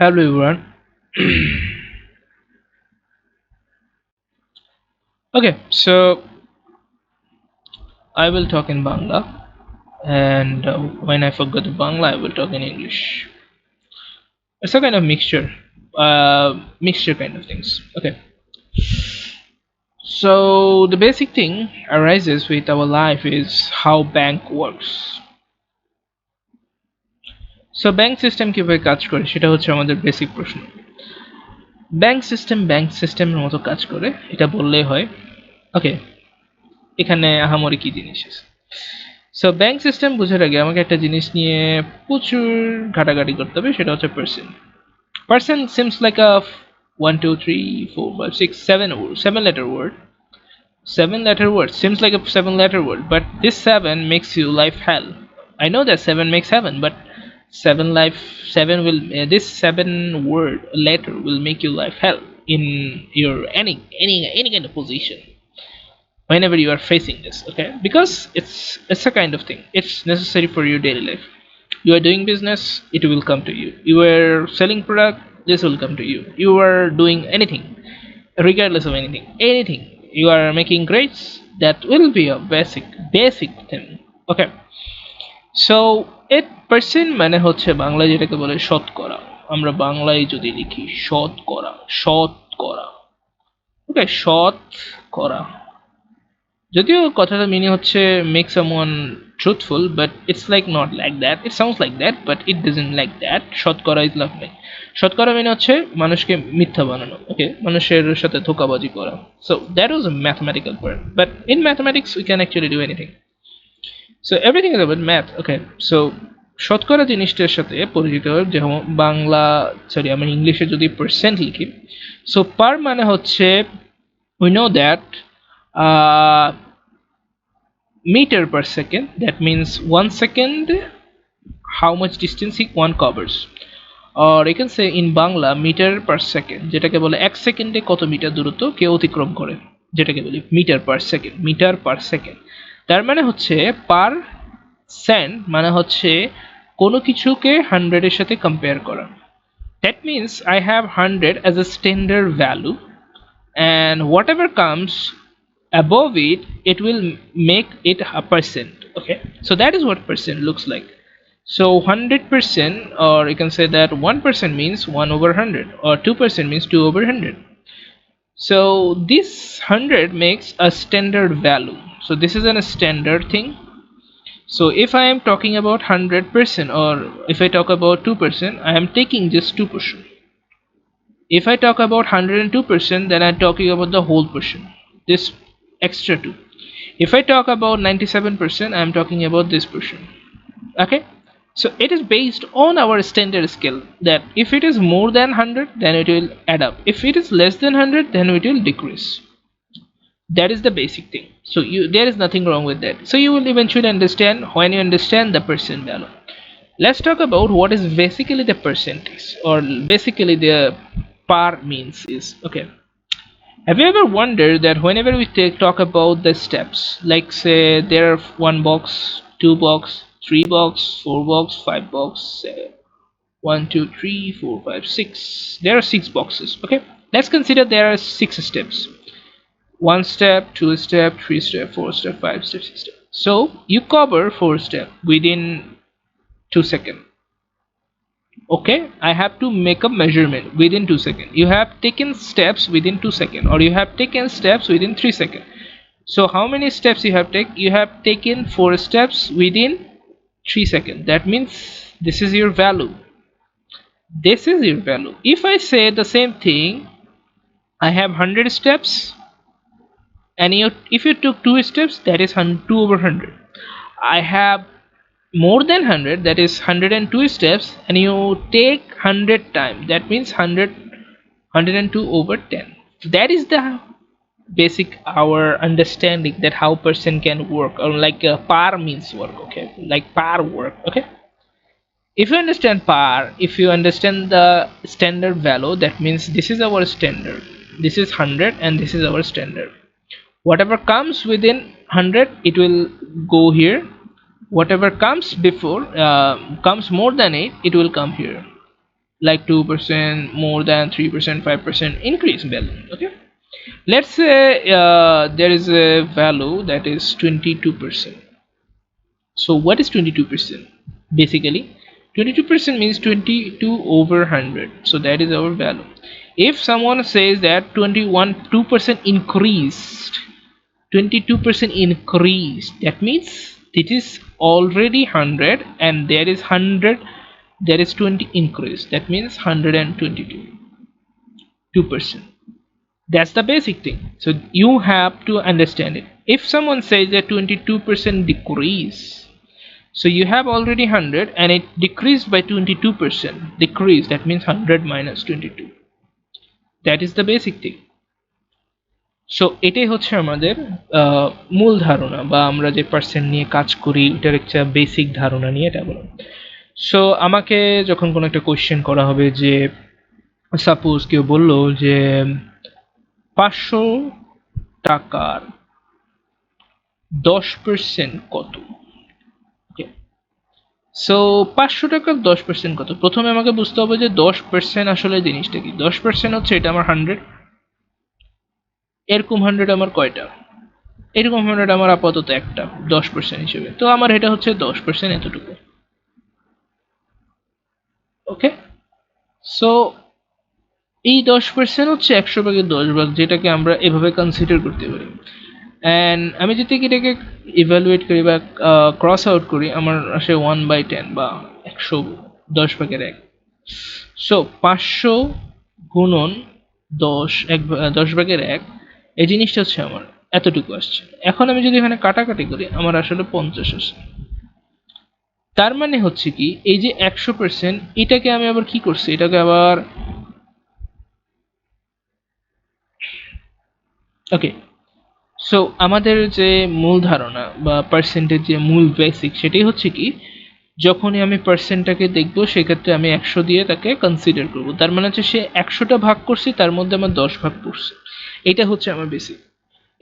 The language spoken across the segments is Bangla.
Hello everyone. Okay, so I will talk in Bangla, and when I forget the Bangla, I will talk in English. It's a kind of mixture kind of things. Okay, so the basic thing arises with our life is how bank works. So bank system কিভাবে কাজ করে সেটা হচ্ছে আমাদের বেসিক প্রশ্ন। ব্যাংক সিস্টেমের মতো কাজ করে এটা বললেই হয়। ওকে, এখানে আহামরি কি জিনিস আছে? সো ব্যাংক সিস্টেম বোঝার আগে আমাকে একটা জিনিস নিয়ে প্রচুর ঘাটাঘাটি করতে হবে, সেটা হচ্ছে percent. Percent seems like a 1 2 3 4 5 6 7 letter word. 7 letter word seems like a 7 letter word, but this 7 makes you life hell. I know that 7 makes heaven, but 7 word letter will make you life hell in your any kind of position whenever you are facing this. Okay, because it's a kind of thing, it's necessary for your daily life. You are doing business, it will come to you. You are selling product, this will come to you. You are doing anything, regardless of anything you are making grades, that will be a basic thing. Okay, so 8% মানে হচ্ছে বাংলায় যেটাকে বলে শতকরা। আমরা বাংলায় যদি লিখি শতকরা, শতকরা। ওকে, শতকরা, যদিও কথাটা মিনিং হচ্ছে make someone truthful, but it's like not like that. It sounds like that but it doesn't like that. শতকরা ইজ লাভ লাইক, শতকরা মানে হচ্ছে মানুষকে মিথ্যা বানানো। ওকে, মানুষের সাথে ধোকাবাজি করা। So that was a mathematical part, but in mathematics we can actually do anything. So everything is about math. Okay, so শতকরা জিনিসটার সাথে পরিচিত যেমন বাংলা, সরি আমি ইংলিশে যদি পার্সেন্ট লিখি, সো পার মানে হচ্ছে we know that uh, meter per second, that means 1 second how much distance one covers, or you can say in Bangla meter per second, যেটাকে বলে 1 সেকেন্ডে কত মিটার দূরত্ব কেউ অতিক্রম করে, যেটাকে বলি metre per second. Metre per second তার মানে হচ্ছে পার সেন্ট মানে হচ্ছে কোনো কিছুকে 100-এর সাথে কম্পেয়ার করা। That means I have 100 as a standard value, and whatever comes above it, it will make it a percent. Okay, so that is what percent looks like. So 100%, or you can say that 1% means 1 over 100, or 2% means 2 over 100. So this 100 makes a standard value. So this is a standard thing. So if I am talking about 100%, or if I talk about 2%, I am taking just 2%. If I talk about 102%, then I'm talking about the whole portion, this extra 2. If I talk about 97%, I'm talking about this portion. Okay, so it is based on our standard scale, that if it is more than 100, then it will add up. If it is less than 100, then it will decrease. That is the basic thing. So there is nothing wrong with that. So you will eventually understand when you understand the percent value. Let's talk about what is basically the percentage, or basically the par means is. Okay, have you ever wondered that whenever we talk about the steps, like say there are 1 box, 2 box, 3 box, 4 box, 5 box, 1 2 3 4 5 6, there are 6 boxes. Okay, let's consider there are 6 steps. 1 step, 2 step, 3 step, 4 step, 5 step, 6 step. So you cover 4 step within 2 seconds. Okay, I have to make a measurement within 2 seconds. You have taken steps within 2 seconds, or you have taken steps within 3 seconds. So how many steps you have taken? You have taken 4 steps within 3 seconds. That means this is your value. This is your value. If I say the same thing, I have 100 steps, and if you took 2 steps, that is 2 over 100. I have more than 100, that is 102 steps, and you take 100 times, that means 102 over 10. That is the basic our understanding that how person can work, or like par means work. Okay, like par work. Okay, if you understand par, if you understand the standard value, that means this is our standard, this is 100, and this is our standard. Whatever comes within 100, it will go here. Whatever comes before, comes more than 8, it will come here. like 2%, more than 3%, 5% increase value. Okay, let's say there is a value that is 22%. So what is 22%? Basically 22% means 22 over 100, so that is our value. If someone says that 2% increased, 22% increase, that means it is already 100 and there is 100, there is 20 increase, that means 122, 2%. That's the basic thing, so you have to understand it. If someone says that 22% decrease, so you have already 100 and it decreased by 22%, decrease, that means 100 minus 22. That is the basic thing. So এটাই হচ্ছে আমাদের মূল ধারণা, বা আমরা যে পার্সেন্ট নিয়ে কাজ করি এটার একটা বেসিক ধারণা নিয়ে এটা বললাম। সো আমাকে যখন কোনো একটা কোয়েশ্চেন করা হবে যে সাপোজ কেউ বলল যে 500 টাকার 10% কত, সো 500 টাকার 10% কত, প্রথমে আমাকে বুঝতে হবে যে 10% আসলে জিনিসটা কি। 10% হচ্ছে এটা আমার 100, এরকম 100 আমার কয়টা, এরকম 100 আমার আপাতত একটা 10% হিসেবে, তো আমার এটা হচ্ছে 10% এতটুকু। ওকে, সো এই 10% হচ্ছে 100 ভাগের 10 ভাগ, যেটাকে আমরা এভাবে কনসিডার করতে পারি। অ্যান্ড আমি যদি এটাকে ইভ্যালুয়েট করি বা ক্রস আউট করি, আমার আসে 1/10 বা 110 ভাগের 1। সো 500 গুণন 10 ভাগের 1, এই জিনিসটা হচ্ছে আমার এতটুকু আসছে। এখন আমি যদি এখানে কাটাকাটি করি, আমার আসলে 50 আসে। তার মানে হচ্ছে কি, এই যে 100%, এটাকে আমি আবার কি করছি, এটাকে আবার ওকে। সো আমাদের যে মূল ধারণা বা পার্সেন্টের যে মূল বেসিক, সেটাই হচ্ছে কি, যখনই আমি পার্সেন্টটাকে দেখবো সেক্ষেত্রে আমি 100 দিয়ে তাকে কনসিডার করবো। তার মানে হচ্ছে সে 100টা ভাগ করছি, তার মধ্যে আমার 10 ভাগ পড়ছে, এটা হচ্ছে আমার বেসিক।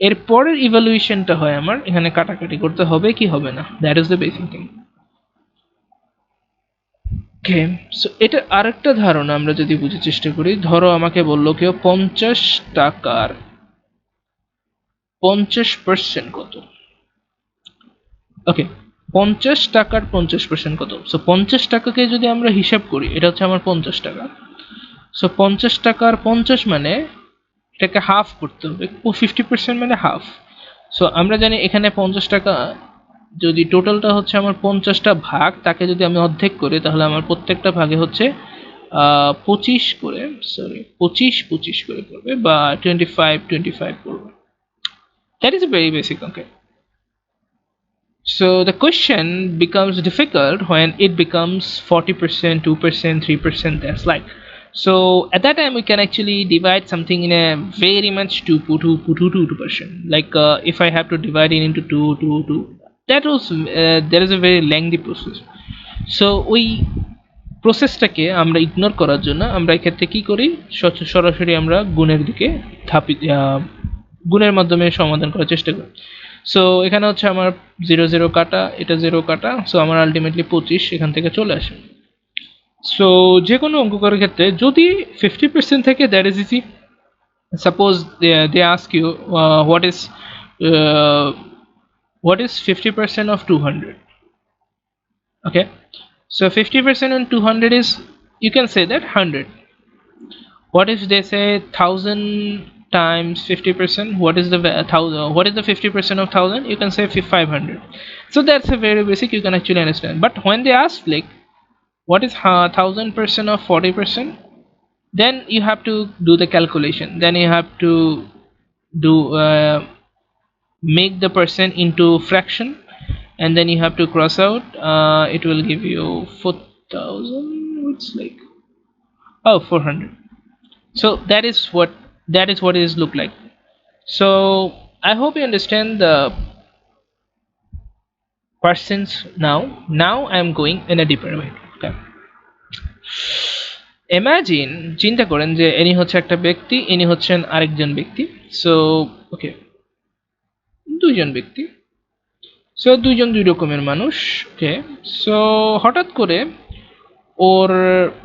এর পরের ইভ্যালুয়েশনটা হয় আমার এখানে কাটাকাটি করতে হবে কি হবে না, that is the basic thing. Okay, so এটা আরেকটা ধারণা আমরা যদি বুঝার চেষ্টা করি, ধরো আমাকে বললো কেউ 50 টাকার 50% কত। ওকে, 50 টাকার 50% কত, সো 50 টাকাকে যদি আমরা হিসাব করি, এটা হচ্ছে আমার 50 টাকা। সো 50 টাকার 50 মানে এটাকে হাফ করতে হবে, 50% মানে হাফ। সো আমরা জানি এখানে 50 টাকা, যদি টোটালটা হচ্ছে আমার 50টা ভাগ, তাকে যদি আমি অর্ধেক করি তাহলে আমার প্রত্যেকটা ভাগে হচ্ছে 25 করে, সরি 25 করে পড়বে, বা 25 পড়বে। That is a very basic. Okay, so the question becomes difficult when it becomes 40%, 2%, 3%, that's like. So at that time we can actually divide something in a very much 2%. Like if I have to divide it into 2, that was there is a very lengthy process. So ওই প্রসেসটাকে আমরা ইগনোর করার জন্য আমরা এক্ষেত্রে কি করি, সরাসরি আমরা গুণের দিকে গুণের মাধ্যমে সমাধান করার চেষ্টা করি। সো এখানে হচ্ছে আমার 0 0 কাটা, এটা 0 কাটা, সো আমার আলটিমেটলি 25 এখান থেকে চলে আসে। সো যে কোনো অঙ্ক করার ক্ষেত্রে যদি 50% থেকে, that is easy. Suppose they ask you what is what is 50% of 200. Okay, so 50% on 200 is, you can say that 100. What if they say 1000 times 50%, what is the thousand, what is the 50% of 1000, you can say 500. So that's a very basic, you can actually understand. But when they ask like what is 1000% of 40%, then you have to do the calculation, then you have to do make the percent into fraction, and then you have to cross out, it will give you 4000, it's like, oh, 400. So that is what it is look like. So I hope you understand the persons now I am going in a deeper way. Okay, imagine, চিন্তা করেন যে ইনি হচ্ছে একটা ব্যক্তি, ইনি হচ্ছেন আরেকজন ব্যক্তি। সো ওকে, দুইজন ব্যক্তি, সো দুইজন দুই রকমের মানুষ। ওকে, সো হঠাৎ করে ওর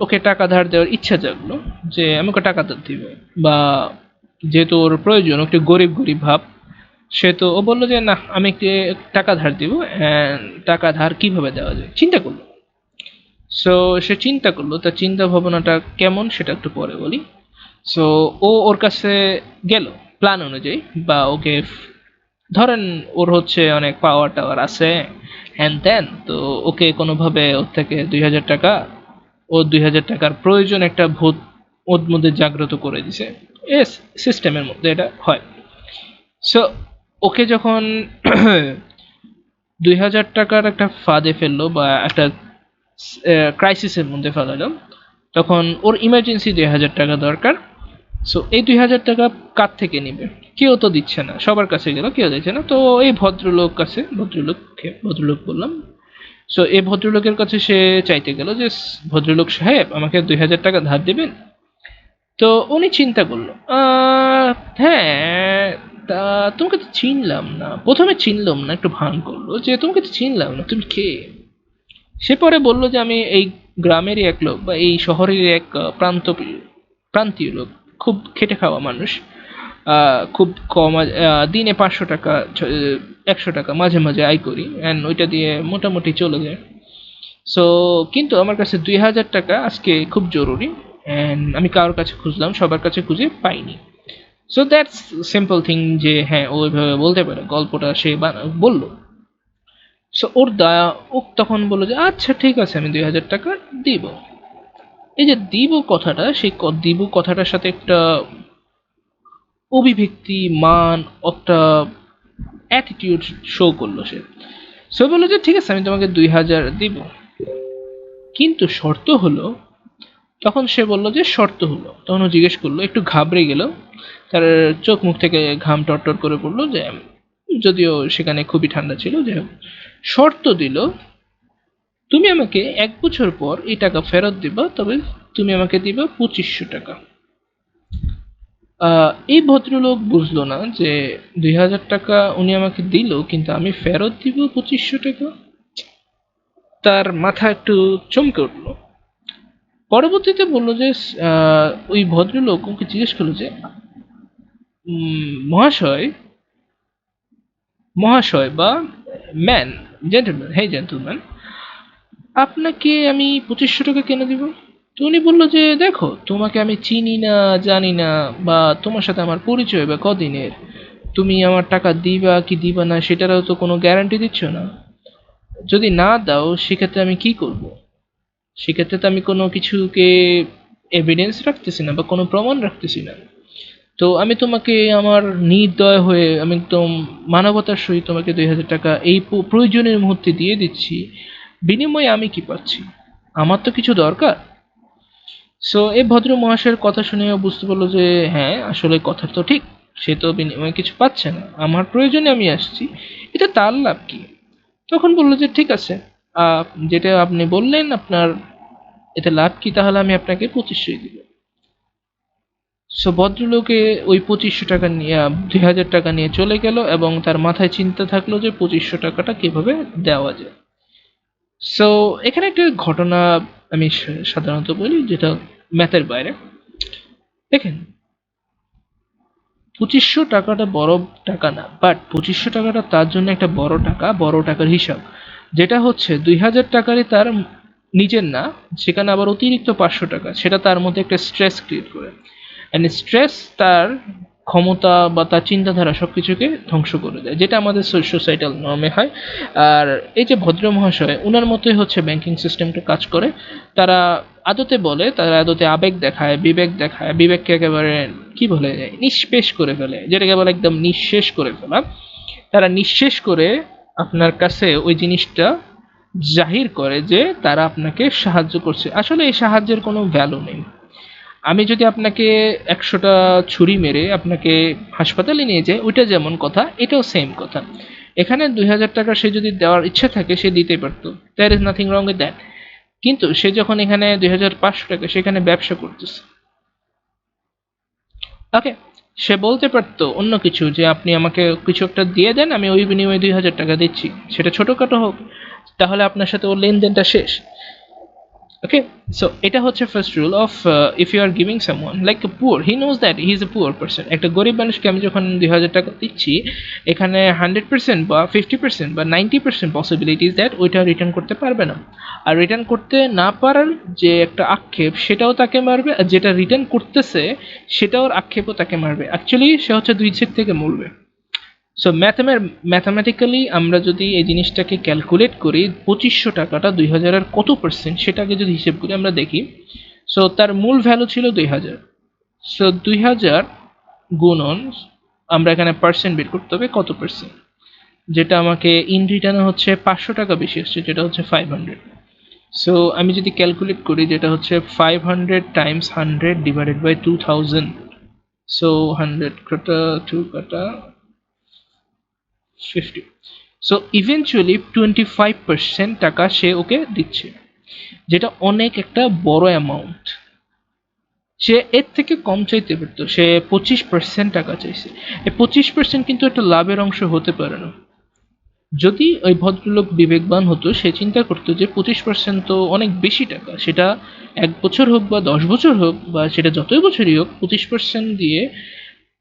ওকে টাকা ধার দেওয়ার ইচ্ছা জাগলো যে আমি ওকে টাকা ধার দিব, বা যেহেতু ওর প্রয়োজন, একটু গরিব গরিব ভাব, সে তো ও বললো যে না আমি একটু টাকা ধার দিব, টাকা ধার কিভাবে দেওয়া যায় চিন্তা করলো। সো সে চিন্তা করলো, তার চিন্তা ভাবনাটা কেমন সেটা একটু পরে বলি। সো ও ওর কাছে গেল প্ল্যান অনুযায়ী, বা ওকে ধরেন ওর হচ্ছে অনেক পাওয়ার টাওয়ার আছে হ্যান ত্যান, তো ওকে কোনোভাবে ওর থেকে 2,000 টাকা, ও 2,000 টাকার প্রয়োজন একটা ভূত ওর মধ্যে জাগ্রত করে দিছে। এস সিস্টেমের মধ্যে এটা হয়। সো ওকে যখন 2,000 টাকার একটা ফাঁদে ফেললো, বা একটা ক্রাইসিসের মধ্যে ফেলালো, তখন ওর ইমার্জেন্সি 2,000 টাকা দরকার। সো এই 2,000 টাকা কার থেকে নিবে? কেউ তো দিচ্ছে না, সবার কাছে গেল কেউ দিচ্ছে না, তো এই ভদ্রলোক কাছে, ভদ্রলোক বললাম, সো এই ভদ্রলোকের কাছে সে চাইতে গেল যে ভদ্রলোক সাহেব আমাকে 2,000 টাকা ধার দেবেন। তো উনি চিন্তা করলো, হ্যাঁ, তা তোমাকে তো চিনলাম না, প্রথমে চিনলাম না, একটু ভান করলো যে তোমাকে তো চিনলাম না, তুমি কে? সে পরে বলল যে আমি এই গ্রামেরই এক লোক, বা এই শহরের এক প্রান্তীয় লোক, খুব খেটে খাওয়া মানুষ, খুব কম দিনে 500 টাকা 100 টাকা মাঝে মাঝে আয় করি, অ্যান্ড ওইটা দিয়ে মোটামুটি চলে যায়। সো কিন্তু আমার কাছে 2,000 টাকা আজকে খুব জরুরি, অ্যান্ড আমি কারোর কাছে খুঁজলাম, সবার কাছে খুঁজে পাইনি। সো দ্যাটস সিম্পল থিং, যে হ্যাঁ ও ওইভাবে বলতে পারে, গল্পটা সে বললো। সো ওর দয়া, ও তখন বললো যে আচ্ছা ঠিক আছে আমি 2,000 টাকা দিব। এই যে দিব কথাটা, সেই দিব কথাটার সাথে একটা অভিব্যক্তি, মান, একটা অ্যাটিটিউড শো করলো সে। সে বললো যে ঠিক আছে আমি তোমাকে 2,000 দিব, কিন্তু শর্ত হলো, তখন সে বললো যে শর্ত হলো, তখন ও জিজ্ঞেস করলো, একটু ঘাবড়ে গেল, তার চোখ মুখ থেকে ঘাম টরটর করে পড়লো, যে যদিও সেখানে খুবই ঠান্ডা ছিল, যে শর্ত দিল তুমি আমাকে 1 বছর পর এই টাকা ফেরত দিবা, তবে তুমি আমাকে দিবা 2,500 টাকা। এই ভদ্রলোক বুঝলো না যে 2,000 টাকা উনি আমাকে দিল, কিন্তু আমি ফেরত দিব 2,500 টাকা। তার মাথা একটু চমকে উঠলো। পরবর্তীতে বললো যে ওই ভদ্রলোক ওকে জিজ্ঞেস করলো যে মহাশয়, মহাশয় বা ম্যান, জেন্টলম্যান, হে জেন্টলম্যান, আপনাকে আমি 2,500 টাকা কেন দিব? তো উনি বললো যে দেখো তোমাকে আমি চিনি না, জানি না, বা তোমার সাথে আমার পরিচয় বা কদিনের, তুমি আমার টাকা দিবা কি দিবা না সেটারও তো কোনো গ্যারান্টি দিচ্ছ না। যদি না দাও সেক্ষেত্রে আমি কি করব? সেক্ষেত্রে তো আমি কোনো কিছুকে এভিডেন্স রাখতেছি না, বা কোনো প্রমাণ রাখতেছি না। তো আমি তোমাকে আমার নির্দয় হয়ে আমি একদম মানবতার সহিত তোমাকে 2,000 টাকা এই প্রয়োজনের মুহূর্তে দিয়ে দিচ্ছি। বিনিময়ে আমি কি পাচ্ছি? আমার তো কিছু দরকার। সো এই ভদ্র মহাশয়ের কথা শুনে ও বুঝতে পারলো যে হ্যাঁ আসলে কথা তো ঠিক, সে তো বিনিময়ে কিছু পাচ্ছে না, আমার প্রয়োজনে আমি আসছি, এটা তার লাভ কি? তখন বললো যে ঠিক আছে, যেটা আপনি বললেন আপনার এতে লাভ কি, তাহলে আমি আপনাকে 2,500 দিব। সো ভদ্রলোকে ওই 2,500 টাকা নিয়ে 2,000 টাকা নিয়ে চলে গেল, এবং তার মাথায় চিন্তা থাকলো যে 2,500 টাকাটা কিভাবে দেওয়া যায়। সো এখানে একটা ঘটনা আমি সাধারণত বলি, যেটা ম্যাথের বাইরে। দেখেন, 2,500 টাকাটা বড় টাকা না, বাট 2,500 টাকাটা তার জন্য একটা বড় টাকা, বড় টাকার হিসাব। যেটা হচ্ছে 2,000 টাকারই তার নিজের না, সেখানে আবার অতিরিক্ত 500 টাকা, সেটা তার মধ্যে একটা স্ট্রেস ক্রিয়েট করে, অ্যান্ড স্ট্রেস তার ক্ষমতা বা তার চিন্তাধারা সবকিছুকে ধ্বংস করে দেয়, যেটা আমাদের সোসাইটাল নর্মে হয়। আর এই যে ভদ্র মহাশয়, ওনার মতোই হচ্ছে ব্যাংকিং সিস্টেমটা কাজ করে। তারা আদতে বলে, তারা আদতে আবেগ দেখায়, বিবেক দেখায়, বিবেককে একেবারে কি বলে, নিষ্পেষ করে ফেলে, যেটাকে বলে একদম নিঃশেষ করে ফেলা। তারা নিঃশেষ করে আপনার কাছে ওই জিনিসটা জাহির করে যে তারা আপনাকে সাহায্য করছে। আসলে এই সাহায্যের কোনো ভ্যালু নেই। আমি যদি আপনাকে 100টা ছুরি মেরে আপনাকে হাসপাতালে নিয়ে যাই, ওইটা যেমন কথা, এটাও সেম কথা। এখানে 2,000 টাকা সে যদি দেওয়ার ইচ্ছা থাকে সে দিতে পারতো, there is nothing wrong with that. কিন্তু সে যখন এখানে 2,500 টাকা সেখানে ব্যবসা করতেছে, ওকে, সে বলতে পারতো অন্য কিছু, যে আপনি আমাকে কিছু একটা দিয়ে দেন, আমি ওই বিনিময়ে 2,000 টাকা দিচ্ছি, সেটা ছোটোখাটো হোক, তাহলে আপনার সাথে ওর লেনদেনটা শেষ। Okay, so এটা হচ্ছে first rule of if you are giving someone like a poor, he knows that he is a poor person. একটা গরিব মানুষকে আমি যখন 2000 টাকা দিচ্ছি, এখানে 100% বা 50% বা 90% পসিবিলিটিস দ্যাট ওইটা রিটার্ন করতে পারবে না। আর রিটার্ন করতে না পারার যে একটা আক্ষেপ, সেটাও তাকে মারবে, আর যেটা রিটার্ন করতেছে সেটাও আক্ষেপও তাকে মারবে। অ্যাকচুয়ালি সে হচ্ছে দুই দিক থেকে মরবে। সো ম্যাথামেটিক্যালি আমরা যদি এই জিনিসটাকে ক্যালকুলেট করি, 2500 টাকাটা 2000-এর কত পার্সেন্ট সেটাকে যদি হিসেব করি আমরা দেখি। সো তার মূল ভ্যালু ছিল 2000। সো 2000 গুণন, আমরা এখানে পার্সেন্ট বের করতে হবে কত পার্সেন্ট, যেটা আমাকে ইন রিটার্নে হচ্ছে 500 টাকা বেশি আসছে, যেটা হচ্ছে 500। সো আমি যদি ক্যালকুলেট করি, যেটা হচ্ছে 500 টাইমস 100 ডিভাইডেড বাই 2000। সো 100 কাটা 2 কাটা 50। সো ইভেনচুয়ালি 25% টাকা সে ওকে দিচ্ছে, যেটা অনেক একটা বড় অ্যামাউন্ট। সে এর থেকে কম চাইতে পারতো, সে 25% টাকা চাইছে। এই 25% কিন্তু একটা লাভের অংশ হতে পারে না। যদি ওই ভদ্রলোক বিবেকবান হতো, সে চিন্তা করতো যে 25% তো অনেক বেশি টাকা, সেটা 1 বছর হোক বা 10 বছর হোক বা সেটা যতই বছরই হোক, 25% দিয়ে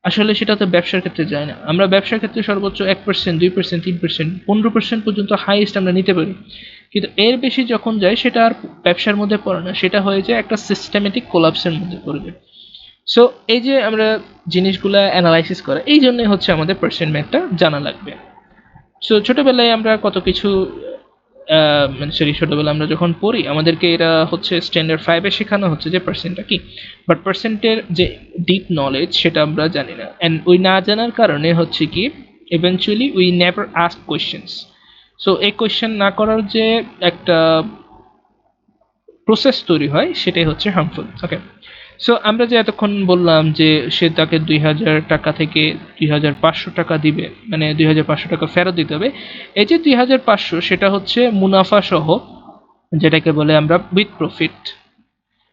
আসলে সেটা তো ব্যবসার ক্ষেত্রে যায় না। আমরা ব্যবসার ক্ষেত্রে সর্বোচ্চ 1%, 2%, 3%, 15% পর্যন্ত হাইয়েস্ট আমরা নিতে পারি, কিন্তু এর বেশি যখন যায় সেটা আর ব্যবসার মধ্যে পড়ে না, সেটা হয়ে যায় একটা সিস্টেমেটিক কোলাপসের মধ্যে পড়বে। সো এই যে আমরা জিনিসগুলা অ্যানালাইসিস করা, এই জন্যই হচ্ছে আমাদের পার্সেন্ট ম্যাথটা জানা লাগবে। সো ছোটবেলায় আমরা কত কিছু মানে সরি, ছোটবেলায় আমরা যখন পড়ি আমাদেরকে এরা হচ্ছে স্ট্যান্ডার্ড 5-এ শেখানো হচ্ছে যে পার্সেন্টটা কি, বাট পার্সেন্টের যে ডিপ নলেজ সেটা আমরা জানি না। অ্যান্ড ওই না জানার কারণে হচ্ছে কি, eventually we never ask questions. So এই কোয়েশ্চেন না করার যে একটা প্রসেস তৈরি হয়, সেটাই হচ্ছে হার্মফুল। ওকে, সো আমরা যে এতক্ষণ বললাম যে সে তাকে 2000 টাকা থেকে 2500 টাকা দিবে, মানে 2500 টাকা ফেরত দিতে হবে। এই যে 2500, সেটা হচ্ছে মুনাফা সহ, যেটাকে বলে আমরা উইথ প্রফিট।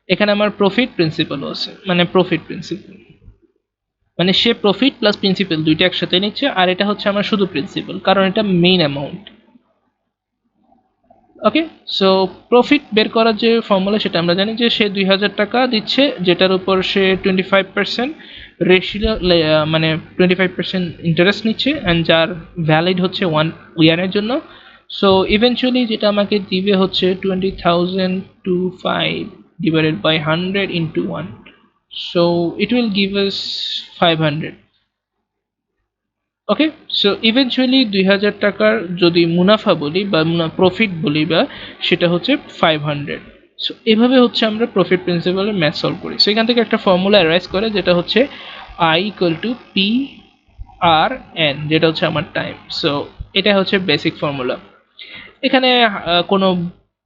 এখানে আমার প্রফিট প্রিন্সিপালও আছে, মানে প্রফিট প্রিন্সিপাল, মানে সে প্রফিট প্লাস প্রিন্সিপাল দুইটা একসাথে নিচ্ছে, আর এটা হচ্ছে আমার শুধু প্রিন্সিপাল, কারণ এটা মেইন অ্যামাউন্ট। ওকে, সো প্রফিট বের করার যে ফর্মুলা সেটা আমরা জানি যে সে 2000 টাকা দিচ্ছে, যেটার উপর সে 25% রেশিও, মানে 25% ইন্টারেস্ট নিচ্ছে, অ্যান্ড যার ভ্যালিড হচ্ছে 1 ইয়ারের জন্য। সো ইভেনচুয়ালি যেটা আমাকে দিবে হচ্ছে 20,025 divided by 100 into 1। So it will give us 500। Okay, so eventually 2000 টাকার যদি মুনাফা বলি বা প্রফিট বলি, বা সেটা হচ্ছে 500। সো এভাবে হচ্ছে আমরা প্রফিট প্রিন্সিপালের ম্যাথ সলভ করি। সো এখান থেকে একটা ফর্মুলা অ্যারাইজ করে, যেটা হচ্ছে I equal to P R N, যেটা হচ্ছে আমার টাইম। সো এটা হচ্ছে বেসিক ফর্মুলা। এখানে কোনো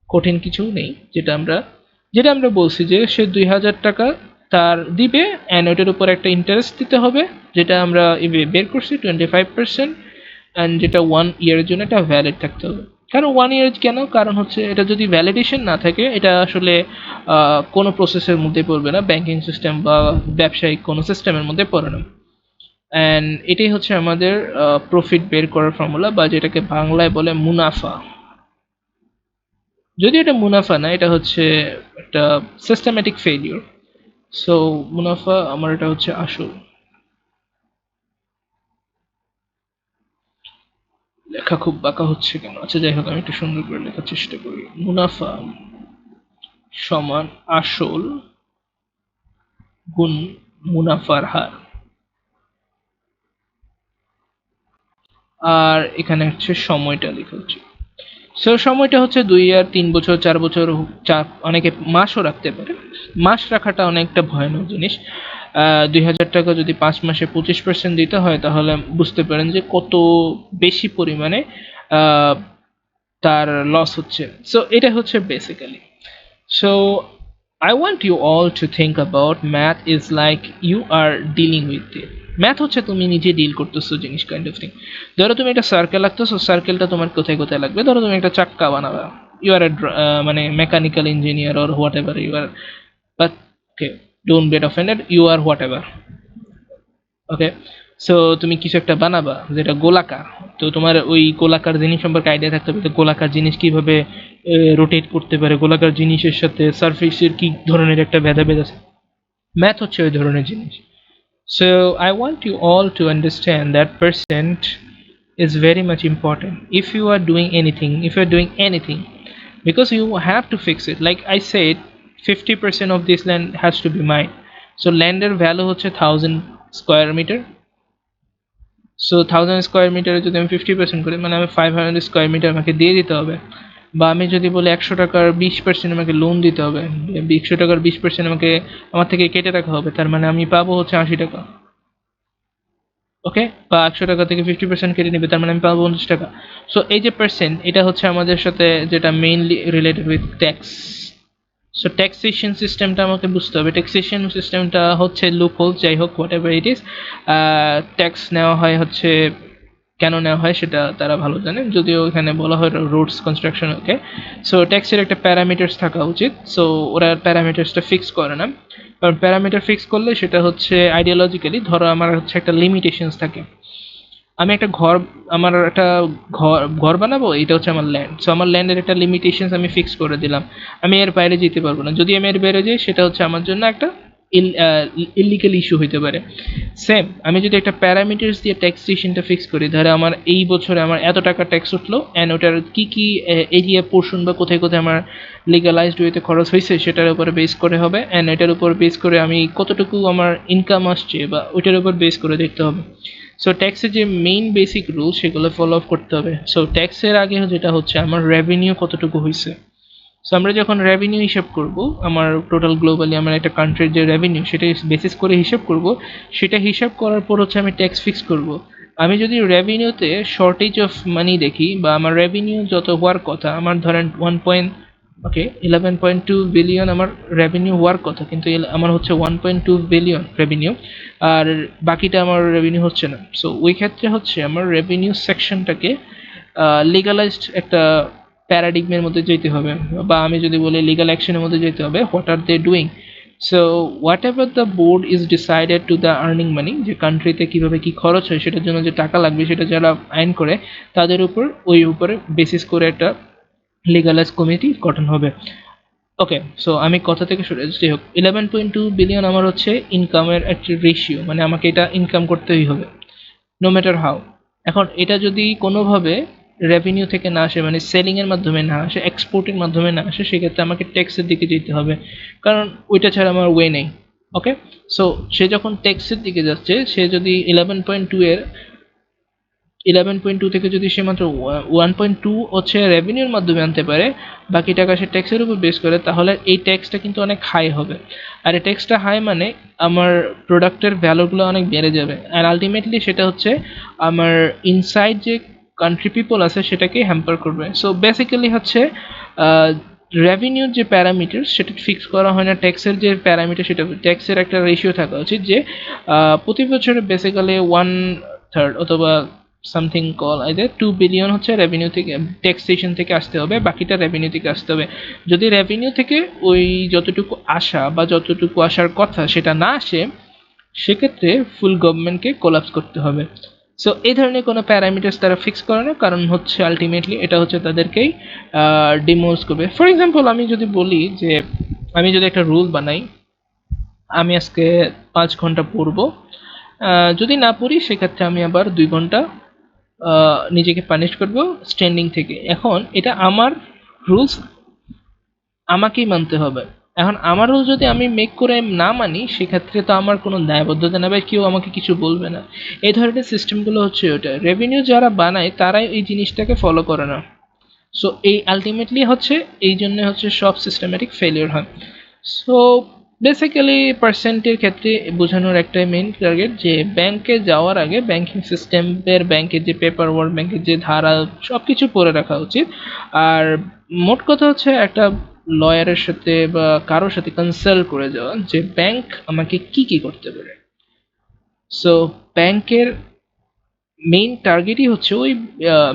কঠিন কিছু নেই, যেটা আমরা বলছি যে সে 2000 টাকা তার দিবে, অ্যান্ড ওটার উপর একটা ইন্টারেস্ট দিতে হবে, যেটা আমরা বের করছি 25%, অ্যান্ড যেটা 1 ইয়ারের জন্য এটা ভ্যালিড থাকতে হবে। কারণ 1 ইয়ার কেন, কারণ হচ্ছে এটা যদি ভ্যালিডেশন না থাকে, এটা আসলে কোনো প্রসেসের মধ্যে পড়বে না, ব্যাংকিং সিস্টেম বা ব্যবসায়িক কোনো সিস্টেমের মধ্যে পড়ে না। অ্যান্ড এটাই হচ্ছে আমাদের প্রফিট বের করার ফর্মুলা, বা যেটাকে বাংলায় বলে মুনাফা। যদি এটা মুনাফা না, এটা হচ্ছে একটা সিস্টেম্যাটিক ফেলিওর। সো মুনাফা আমার, এটা হচ্ছে আসল। লেখা খুব বাঁকা হচ্ছে কেন? আচ্ছা যাই হোক, আমি একটু সুন্দর করে লেখার চেষ্টা করি। মুনাফা সমান আসল গুণ মুনাফার হার। আর এখানে হচ্ছে সময়টা লেখা হচ্ছে। সো সময়টা হচ্ছে 2 ইয়ার, 3 বছর, 4 বছর, অনেকে মাসও রাখতে পারে। মাস রাখাটা অনেকটা ভয়ানক জিনিস। 2000 টাকা যদি 5 মাসে 25% দিতে হয়, তাহলে বুঝতে পারেন যে কত বেশি পরিমাণে আহ, তার লস হচ্ছে। সো এটা হচ্ছে basically. So I want you all to think about math is like you are dealing with it. Math হচ্ছে তুমি নিজে ডিল করতেছো জিনিস, কাইন্ড অফ থিং। ধরো তুমি একটা সার্কেল আঁকতেছো, সার্কেলটা তোমার কোথায় কোথায় লাগবে। ধরো তুমি একটা চাক্কা বানাবা, ইউ আর মানে mechanical engineer or whatever you are, but okay, don't get offended, you are whatever. Okay, so তুমি কিছু একটা বানাবা যেটা গোলাকার, তো তোমার ওই গোলাকার জিনিস সম্পর্কে আইডিয়া থাকতে হবে, তো গোলাকার জিনিস কিভাবে রোটেট করতে পারে গোলাকার জিনিসের সাথে সারফেসের কি ধরনের একটা ভেদাভেদ আছে, ম্যাথ হচ্ছে ওই ধরনের জিনিস. So I want you all to understand that percent is very much important if you are doing anything, because you have to fix it. Like I said, 50% of this land has to be mine. So land value হচ্ছে 1000 square meter. So 1000 স্কোয়ার মিটারে যদি আমি 50% করি, মানে আমি 500 স্কোয়ার মিটার আমাকে দিয়ে দিতে হবে. বা আমি যদি বলি 100 টাকার 20% আমাকে লোন দিতে হবে, 100 টাকার 20% আমাকে আমার থেকে কেটে রাখা হবে, তার মানে আমি পাবো হচ্ছে 80 টাকা. ওকে, বা 100 টাকা থেকে 50% কেটে নেবে, তার মানে আমি পাবো 50 টাকা. সো এই যে পার্সেন্ট, এটা হচ্ছে আমাদের সাথে যেটা mainly related with tax. So taxation সিস্টেমটা আমাকে বুঝতে হবে. ট্যাক্সেশন সিস্টেমটা হচ্ছে লুপ হোল, যাই হোক, what ever it is. Tax নেওয়া হয় হচ্ছে, কেন নেওয়া হয় সেটা তারা ভালো জানেন, যদিও এখানে বলা হয় রোডস কনস্ট্রাকশন. ওকে, সো ট্যাক্সের একটা প্যারামিটার্স থাকা উচিত. সো ওরা প্যারামিটার্সটা ফিক্স করে না, কারণ প্যারামিটার ফিক্স করলে সেটা হচ্ছে আইডিওলজিক্যালি, ধরো আমার হচ্ছে একটা লিমিটেশনস থাকে. আমি একটা ঘর, আমার একটা ঘর বানাবো, এটা হচ্ছে আমার ল্যান্ড. সো আমার ল্যান্ডের একটা লিমিটেশনস আমি ফিক্স করে দিলাম, আমি এর বাইরে যেতে পারবো না. যদি আমি এর বাইরে যাই, সেটা হচ্ছে আমার জন্য একটা ইলিগাল ইস্যু হইতে পারে. সেম, আমি যদি একটা প্যারামিটার্স দিয়ে ট্যাক্সেশনটা ফিক্স করি, ধরে আমার এই বছরে আমার এত টাকা ট্যাক্স উঠলো, অ্যান্ড ওটার কী কী এরিয়া পোর্শন বা কোথায় কোথায় আমার লিগালাইজড ওয়েতে খরচ হয়েছে সেটার উপরে বেস করে হবে, অ্যান্ড এটার উপর বেস করে আমি কতটুকু আমার ইনকাম আসছে বা ওইটার উপর বেস করে দেখতে হবে. সো ট্যাক্সের যে মেইন বেসিক রুল সেগুলো ফলো আপ করতে হবে. সো ট্যাক্সের আগে যেটা হচ্ছে আমার রেভিনিউ কতটুকু হয়েছে. সো আমরা যখন রেভিনিউ হিসাব করব, আমার টোটাল গ্লোবালি আমার একটা কান্ট্রির যে রেভিনিউ, সেটা বেসিস করে হিসাব করব. সেটা হিসাব করার পর হচ্ছে আমি ট্যাক্স ফিক্স করব. আমি যদি রেভিনিউতে শর্টেজ অফ মানি দেখি, বা আমার রেভিনিউ যত হওয়ার কথা, আমার ধরেন 11.2 বিলিয়ন আমার রেভিনিউ হওয়ার কথা, কিন্তু আমার হচ্ছে 1.2 বিলিয়ন রেভিনিউ, আর বাকিটা আমার রেভিনিউ হচ্ছে না. সো ওই ক্ষেত্রে হচ্ছে আমার রেভিনিউ সেকশনটাকে লিগালাইজড একটা প্যারাডিগমের মধ্যে যেতে হবে, বা আমি যদি বলি লিগাল অ্যাকশনের মধ্যে যেতে হবে. What are they doing? So whatever the board is decided to the earning money, যে কান্ট্রিতে কীভাবে কী খরচ হয়, সেটার জন্য যে টাকা লাগবে সেটা যারা আইন করে, তাদের উপর ওই উপরে বেসিস করে একটা লিগালাইজ কমিটি গঠন হবে. ওকে, সো আমি কথা থেকে সরে যাই হোক. 11.2 বিলিয়ন আমার হচ্ছে ইনকামের একটা রেশিও, মানে আমাকে এটা ইনকাম করতেই হবে নো ম্যাটার হাউ. এখন এটা যদি কোনোভাবে রেভিনিউ থেকে না আসে, মানে সেলিংয়ের মাধ্যমে না আসে, এক্সপোর্টের মাধ্যমে না আসে, সেক্ষেত্রে আমাকে ট্যাক্সের দিকে যেতে হবে, কারণ ওইটা ছাড়া আমার ওয়ে নেই. ওকে, সো সে যখন ট্যাক্সের দিকে যাচ্ছে, সে যদি 11.2 থেকে যদি সে মাত্র 1.2 হচ্ছে রেভিনিউর মাধ্যমে আনতে পারে, বাকি টাকা সে ট্যাক্সের উপর বেস করে, তাহলে এই ট্যাক্সটা কিন্তু অনেক হাই হবে. আর এই ট্যাক্সটা হাই মানে আমার প্রোডাক্টের ভ্যালুগুলো অনেক বেড়ে যাবে, আর আলটিমেটলি সেটা হচ্ছে আমার ইনসাইড যে কান্ট্রি পিপল আছে সেটাকে হ্যাম্পার করবে. সো বেসিক্যালি হচ্ছে রেভিনিউর যে প্যারামিটার সেটা ফিক্স করা হয় না, ট্যাক্সের যে প্যারামিটার সেটা, ট্যাক্সের একটা রেশিও থাকা উচিত যে প্রতি বছরে বেসিক্যালি 1/3 অথবা সামথিং কল আইদার 2 বিলিয়ন হচ্ছে রেভিনিউ থেকে, ট্যাক্সেশন থেকে আসতে হবে, বাকিটা রেভিনিউ থেকে আসতে হবে. যদি রেভিনিউ থেকে ওই যতটুকু আসা বা যতটুকু আসার কথা সেটা না আসে, সেক্ষেত্রে ফুল গভর্নমেন্টকে কোলাপস করতে হবে. সো এই ধরনের কোনো প্যারামিটার্স তারা ফিক্স করে না, কারণ হচ্ছে আলটিমেটলি এটা হচ্ছে তাদেরকেই ডিমোজ করবে. ফর এক্সাম্পল, আমি যদি বলি যে আমি যদি একটা রুল বানাই, আমি আজকে 5 ঘন্টা পড়বো, যদি না পড়ি সেক্ষেত্রে আমি আবার 2 ঘন্টা নিজেকে পানিশ করব স্ট্যান্ডিং থেকে. এখন এটা আমার রুলস, আমাকেই মানতে হবে. এখন আমার রুল যদি আমি মেক করে না মানি, সেক্ষেত্রে তো আমার কোনো দায়বদ্ধতা না, বা কেউ আমাকে কিছু বলবে না. এই ধরনের সিস্টেমগুলো হচ্ছে ওটা, রেভিনিউ যারা বানায় তারাই এই জিনিসটাকে ফলো করে না. সো এই আলটিমেটলি হচ্ছে এই জন্য হচ্ছে সব সিস্টেমেটিক ফেলিওর হয়. সো বেসিক্যালি পার্সেন্টের ক্ষেত্রে বোঝানোর একটাই মেইন টার্গেট, যে ব্যাংকে যাওয়ার আগে ব্যাংকিং সিস্টেমের, ব্যাংকের যে পেপার ওয়ার্ক, ব্যাংকের যে ধারা, সব কিছু পড়ে রাখা উচিত. আর মোট কথা হচ্ছে একটা লয়ারের সাথে বা কারোর সাথে কনসাল্ট করে যাওয়া, যে ব্যাংক আমাকে কি কি করতে পারে. সো ব্যাংকের মেইন টার্গেটই হচ্ছে ওই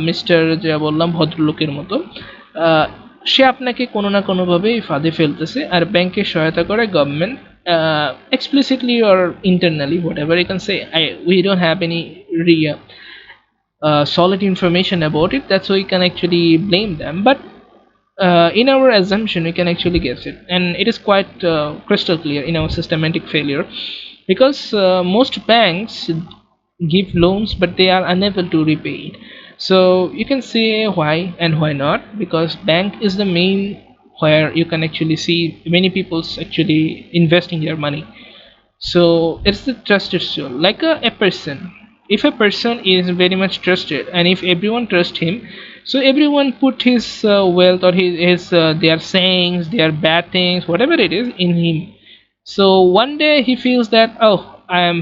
মিস্টার যা বললাম ভদ্রলোকের মতো, সে আপনাকে কোনো না কোনোভাবে ফাঁদে ফেলতেছে, আর ব্যাংকের সহায়তা করে government, explicitly or internally, whatever you can say. We don't have any solid information about it, that's why you can actually blame them. But in our assumption we can actually guess it, and it is quite crystal clear in our systematic failure, because most banks give loans but they are unable to repay it. So you can say why and why not, because bank is the main where you can actually see many people's actually investing their money. So it's the trusted soul, like a person. If a person is very much trusted and if everyone trusts him, so everyone put his wealth or his their sayings, their bad things, whatever it is, in him. So one day he feels that, oh, I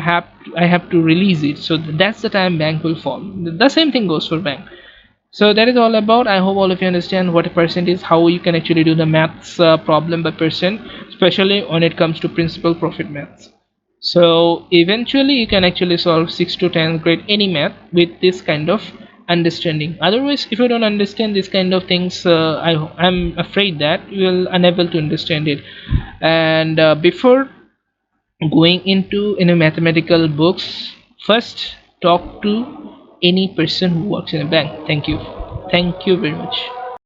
have to release it, so that's the time bank will fall. The same thing goes for bank. So that is all about. I hope all of you understand what a percent is, how you can actually do the maths problem by percent, especially when it comes to principal profit maths. So eventually you can actually solve 6 to 10 grade any math with this kind of understanding. Otherwise, if you don't understand this kind of things, I'm afraid that you will unable to understand it. And before going into mathematical books, first talk to any person who works in a bank. Thank you very much.